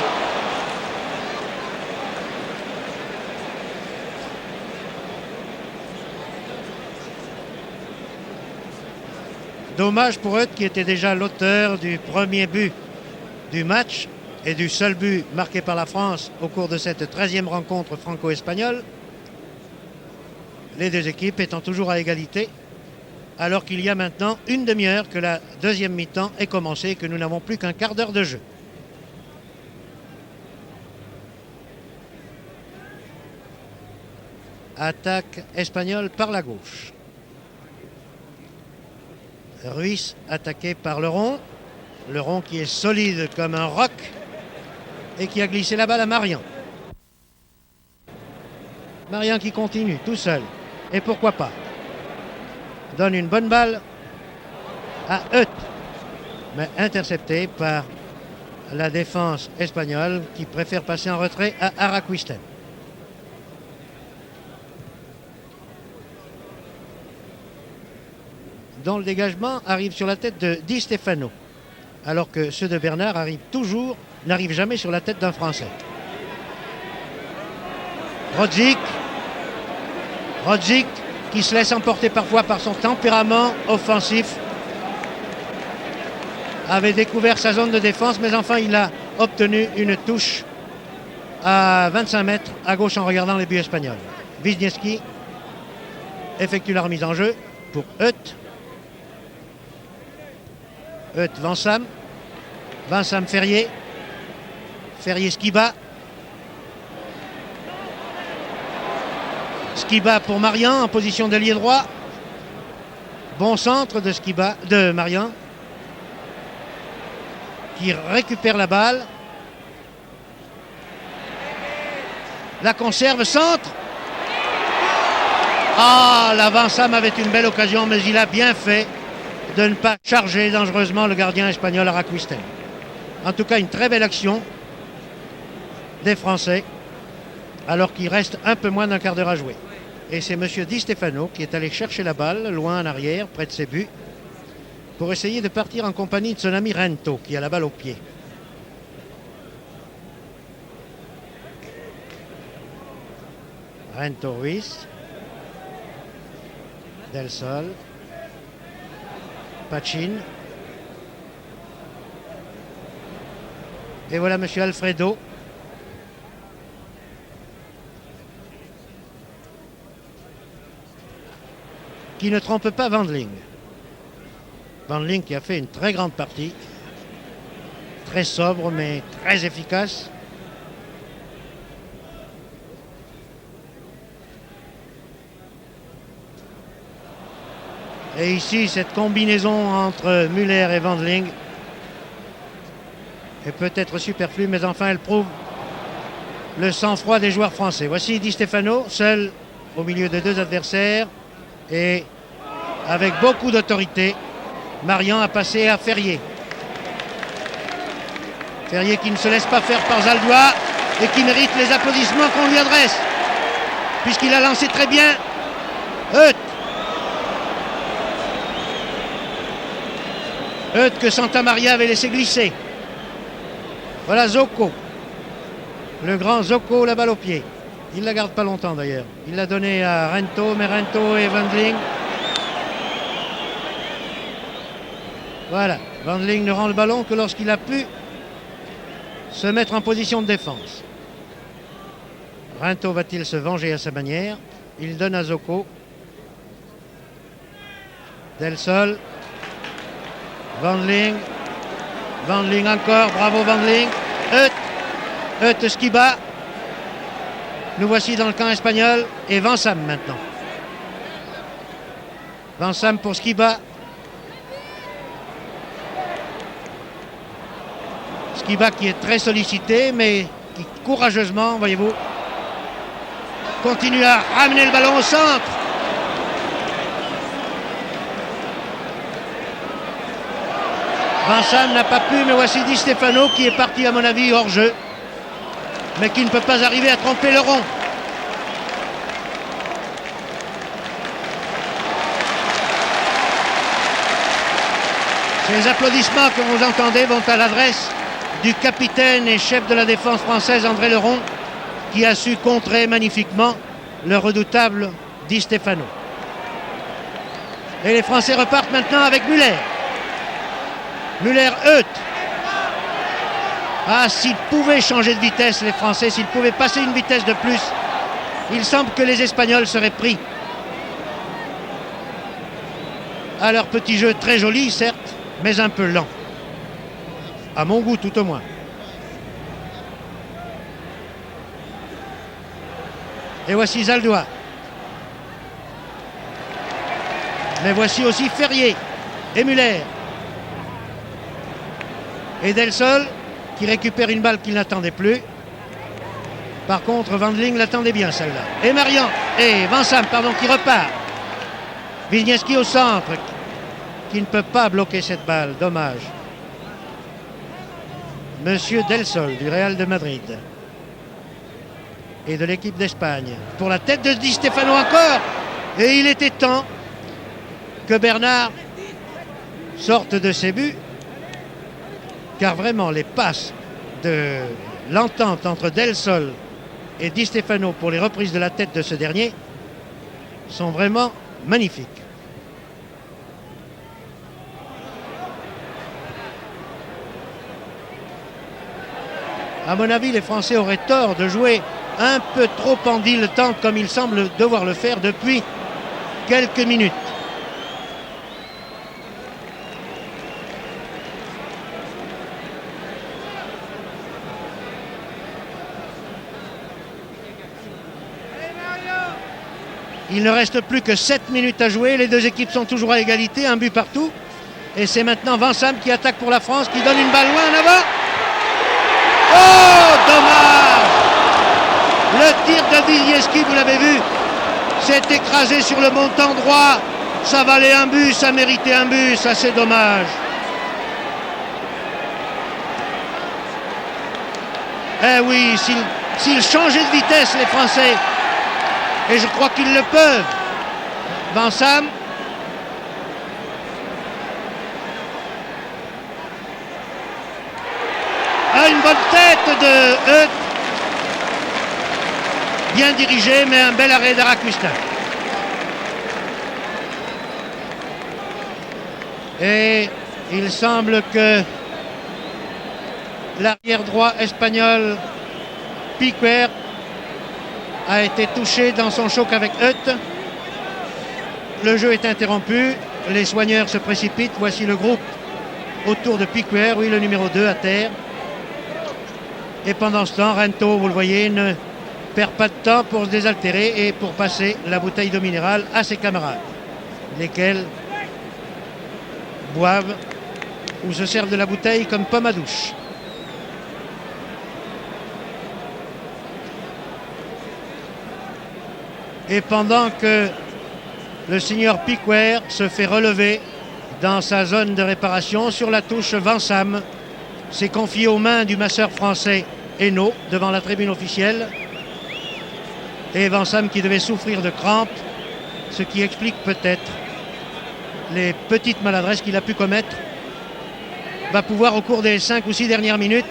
[SPEAKER 1] Dommage pour Euth qui était déjà l'auteur du premier but du match et du seul but marqué par la France au cours de cette 13e rencontre franco-espagnole. Les deux équipes étant toujours à égalité, alors qu'il y a maintenant une demi-heure que la deuxième mi-temps est commencée et que nous n'avons plus qu'un quart d'heure de jeu. Attaque espagnole par la gauche. Ruiz attaqué par Leron. Leron qui est solide comme un roc et qui a glissé la balle à Marian. Marian qui continue tout seul. Et pourquoi pas. Donne une bonne balle à Euth, mais intercepté par la défense espagnole qui préfère passer en retrait à Araquisten. Dont le dégagement arrive sur la tête de Di Stefano, alors que ceux de Bernard n'arrivent jamais sur la tête d'un Français. Rodzik qui se laisse emporter parfois par son tempérament offensif, avait découvert sa zone de défense, mais enfin il a obtenu une touche à 25 mètres à gauche en regardant les buts espagnols. Wiśniewski effectue la remise en jeu pour Euth. Euth Vansam. Vansam Ferrier. Ferrier Skiba. Skiba pour Marian en position d'ailier droit. Bon centre de Skiba, de Marian, qui récupère la balle. La conserve, centre. Ah, la Vansam avait une belle occasion, mais il a bien fait de ne pas charger dangereusement le gardien espagnol Araquisten. En tout cas, une très belle action des Français, alors qu'il reste un peu moins d'un quart d'heure à jouer. Et c'est M. Di Stefano qui est allé chercher la balle loin en arrière, près de ses buts, pour essayer de partir en compagnie de son ami Rento, qui a la balle au pied. Rento Ruiz. Del Sol. Pachin. Et voilà M. Alfredo. Qui ne trompe pas Wendling. Wendling qui a fait une très grande partie. très sobre mais très efficace. Et ici, cette combinaison entre Muller et Wendling est peut-être superflue, mais enfin, elle prouve le sang-froid des joueurs français. Voici Di Stefano, seul au milieu de deux adversaires. Et avec beaucoup d'autorité, Marian a passé à Ferrier. Ferrier qui ne se laisse pas faire par Zaldois et qui mérite les applaudissements qu'on lui adresse, puisqu'il a lancé très bien Euth que Santamaria avait laissé glisser. Voilà Zocco. Le grand Zocco, la balle au pied. Il ne la garde pas longtemps d'ailleurs. Il l'a donné à Rento, mais Rento et Wendling. Voilà. Wendling ne rend le ballon que lorsqu'il a pu se mettre en position de défense. Rento va-t-il se venger à sa manière? Il donne à Zocco. Del Sol. Wendling. Wendling encore. Bravo Wendling. Euth Skiba. Nous voici dans le camp espagnol. Et Vansam maintenant. Vansam pour Skiba. Skiba qui est très sollicité, mais qui courageusement, voyez-vous, continue à ramener le ballon au centre. Vansam n'a pas pu, mais voici Di Stefano qui est parti à mon avis hors jeu, mais qui ne peut pas arriver à tromper le rond. Ces applaudissements que vous entendez vont à l'adresse du capitaine et chef de la défense française André Leron, qui a su contrer magnifiquement le redoutable Di Stefano. Et les Français repartent maintenant avec Muller. Muller-Euth. Ah, s'ils pouvaient changer de vitesse, les Français, s'ils pouvaient passer une vitesse de plus, il semble que les Espagnols seraient pris à leur petit jeu très joli, certes, mais un peu lent. À mon goût, tout au moins. Et voici Zaldois. Mais voici aussi Ferrier et Muller. Et Del Sol qui récupère une balle qu'il n'attendait plus. Par contre, Wendling l'attendait bien celle-là. Et Marian, et Vansam, pardon, qui repart. Wisniewski au centre, qui ne peut pas bloquer cette balle. Dommage. Monsieur Del Sol du Real de Madrid et de l'équipe d'Espagne pour la tête de Di Stefano encore, et il était temps que Bernard sorte de ses buts, car vraiment les passes de l'entente entre Del Sol et Di Stefano pour les reprises de la tête de ce dernier sont vraiment magnifiques. À mon avis, les Français auraient tort de jouer un peu trop en dilettante comme ils semblent devoir le faire depuis quelques minutes. Il ne reste plus que 7 minutes à jouer. Les deux équipes sont toujours à égalité, un but partout. Et c'est maintenant Vansam qui attaque pour la France, qui donne une balle loin en avant. Oh, dommage! Le tir de Wisniewski, vous l'avez vu, s'est écrasé sur le montant droit. Ça valait un but, ça méritait un but, ça c'est dommage. Eh oui, s'ils changeaient de vitesse, les Français, et je crois qu'ils le peuvent. Vansam. Ah, une bonne tête de Euth. Bien dirigé, mais un bel arrêt d'Araquistin. Et il semble que l'arrière droit espagnol Piquer a été touché dans son choc avec Euth. Le jeu est interrompu. Les soigneurs se précipitent. Voici le groupe autour de Piquer, oui, le numéro 2 à terre. Et pendant ce temps, Rento, vous le voyez, ne perd pas de temps pour se désaltérer et pour passer la bouteille d'eau minérale à ses camarades, lesquels boivent ou se servent de la bouteille comme pomme à douche. Et pendant que le signor Piquer se fait relever dans sa zone de réparation sur la touche, Vansam s'est confié aux mains du masseur français Hainaut devant la tribune officielle. Et Vansam, qui devait souffrir de crampes, ce qui explique peut-être les petites maladresses qu'il a pu commettre, va pouvoir au cours des 5 ou 6 dernières minutes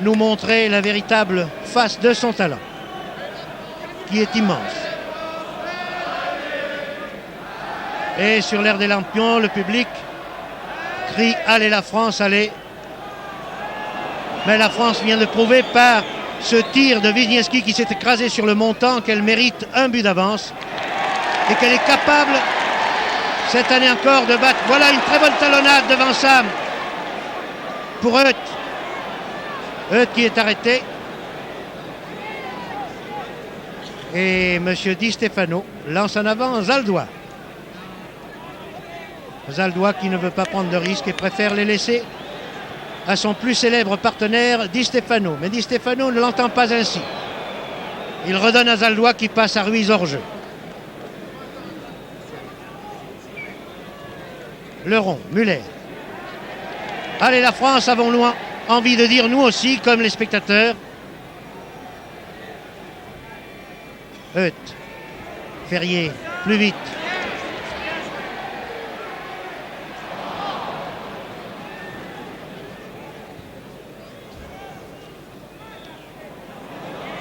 [SPEAKER 1] nous montrer la véritable face de son talent, qui est immense. Et sur l'air des lampions, le public crie « Allez la France, allez !» Mais la France vient de prouver par ce tir de Wisniewski qui s'est écrasé sur le montant qu'elle mérite un but d'avance et qu'elle est capable, cette année encore, de battre. Voilà une très bonne talonnade de Vansam pour Euth. Euth qui est arrêté. Et M. Di Stefano lance en avant Zaldois. Zaldois qui ne veut pas prendre de risques et préfère les laisser à son plus célèbre partenaire Di Stefano. Mais Di Stefano ne l'entend pas ainsi. Il redonne à Zaldois qui passe à Ruiz hors jeu. Le rond, Muller. Allez la France, avons loin envie de dire nous aussi, comme les spectateurs. Euth. Ferrier, plus vite.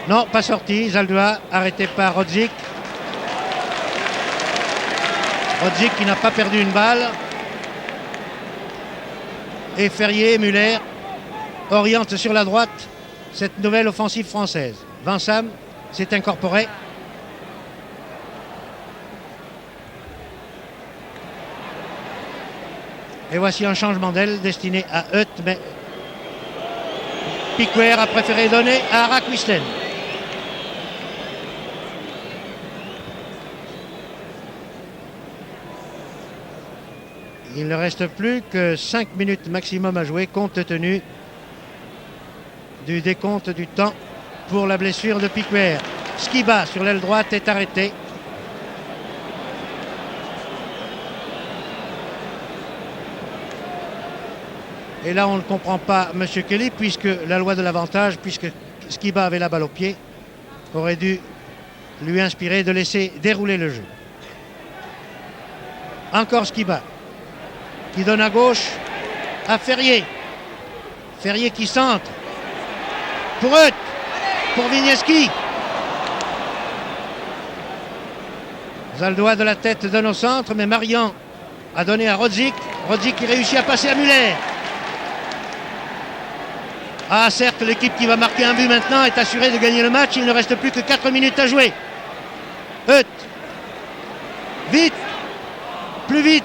[SPEAKER 1] Non, pas sorti. Zaldois, arrêté par Rosic. Rosic qui n'a pas perdu une balle. Et Ferrier, Muller oriente sur la droite cette nouvelle offensive française. Vansam s'est incorporé. Et voici un changement d'aile destiné à Euth, mais Piquer a préféré donner à Raquistlen. Il ne reste plus que 5 minutes maximum à jouer compte tenu du décompte du temps pour la blessure de Piquer. Skiba sur l'aile droite est arrêté. Et là, on ne comprend pas M. Kelly, puisque la loi de l'avantage, puisque Skiba avait la balle au pied, aurait dû lui inspirer de laisser dérouler le jeu. Encore Skiba, qui donne à gauche à Ferrier. Ferrier qui centre. Pour Euth, pour Wisniewski. Zaldois de la tête donne au centre, mais Marian a donné à Rosic. Rosic qui réussit à passer à Muller. Ah certes, l'équipe qui va marquer un but maintenant est assurée de gagner le match. Il ne reste plus que 4 minutes à jouer. Euth. Vite. Plus vite.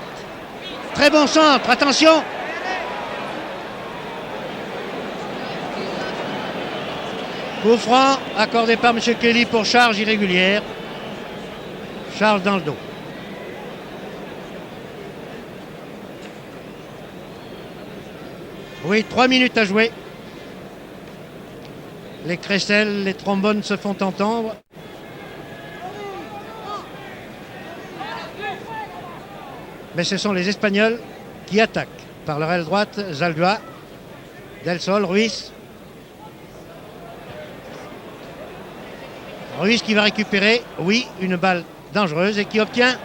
[SPEAKER 1] Très bon centre. Attention. Coup franc accordé par M. Kelly pour charge irrégulière. Charge dans le dos. Oui, 3 minutes à jouer. Les crécelles, les trombones se font entendre. Mais ce sont les Espagnols qui attaquent. Par leur aile droite, Zaldois, Del Sol, Ruiz. Ruiz qui va récupérer, oui, une balle dangereuse et qui obtient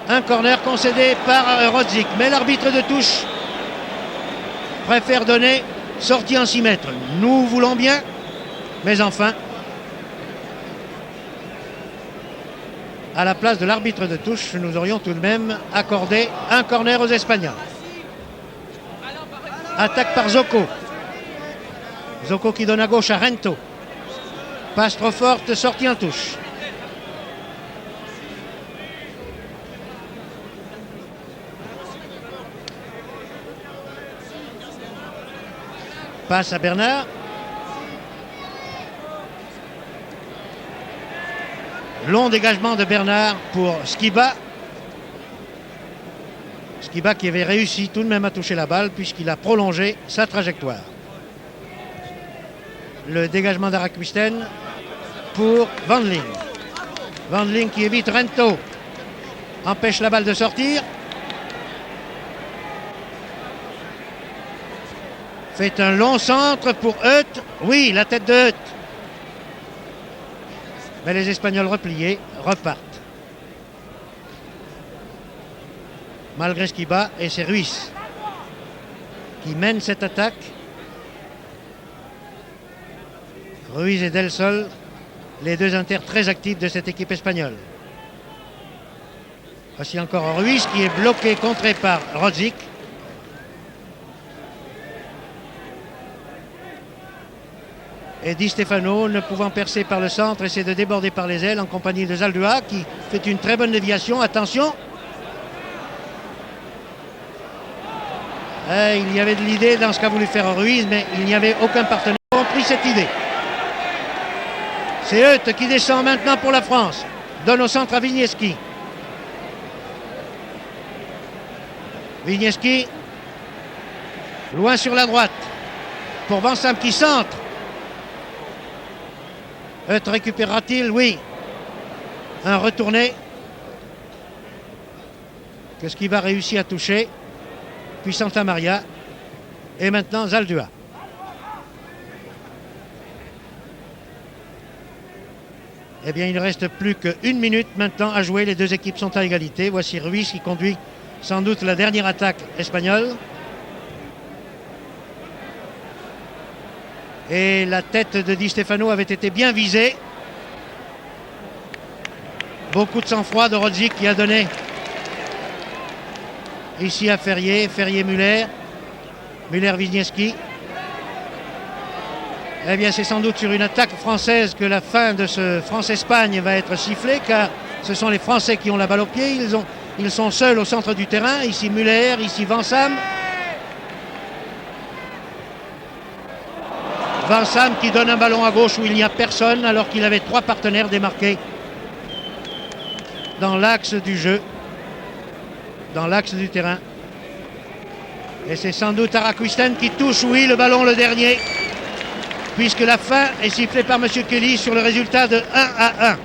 [SPEAKER 1] un corner concédé par Rosic. Mais l'arbitre de touche préfère donner sortie en 6 mètres. Nous voulons bien, mais enfin, à la place de l'arbitre de touche, nous aurions tout de même accordé un corner aux Espagnols. Attaque par Zoco. Zoco qui donne à gauche à Rento. Passe trop forte, sortie en touche. Passe à Bernard. Long dégagement de Bernard pour Skiba. Skiba qui avait réussi tout de même à toucher la balle puisqu'il a prolongé sa trajectoire. Le dégagement d'Araquisten pour Wandling. Wandling qui évite Rento. Empêche la balle de sortir. Fait un long centre pour Hutt. Oui, la tête de Hutt. Mais les Espagnols repliés repartent. Malgré Skiba, et c'est Ruiz qui mène cette attaque. Ruiz et Del Sol, les deux inters très actifs de cette équipe espagnole. Voici encore Ruiz qui est bloqué, contré par Rosic. Et Di Stefano, ne pouvant percer par le centre, essaie de déborder par les ailes en compagnie de Zaldua qui fait une très bonne déviation. Attention! Il y avait de l'idée dans ce qu'a voulu faire Ruiz, mais il n'y avait aucun partenaire qui a compris cette idée. C'est Hutt qui descend maintenant pour la France. Donne au centre à Vigneski. Vigneski, loin sur la droite. Pour Vansam qui centre. Hutt récupérera-t-il? Oui. Un retourné. Qu'est-ce qu'il va réussir à toucher? Puis Santa Maria. Et maintenant Zaldua. Eh bien, il ne reste plus qu'une minute maintenant à jouer. Les deux équipes sont à égalité. Voici Ruiz qui conduit sans doute la dernière attaque espagnole. Et la tête de Di Stefano avait été bien visée. Beaucoup de sang-froid de Rosic qui a donné ici à Ferrier. Ferrier-Muller. Muller-Vigneski. Eh bien, c'est sans doute sur une attaque française que la fin de ce France-Espagne va être sifflée, car ce sont les Français qui ont la balle au pied. Ils sont seuls au centre du terrain. Ici Muller, ici Vansam. Vansam qui donne un ballon à gauche où il n'y a personne, alors qu'il avait trois partenaires démarqués dans l'axe du jeu, dans l'axe du terrain. Et c'est sans doute Araquisten qui touche, oui, le ballon le dernier, puisque la fin est sifflée par M. Kelly sur le résultat de 1-1.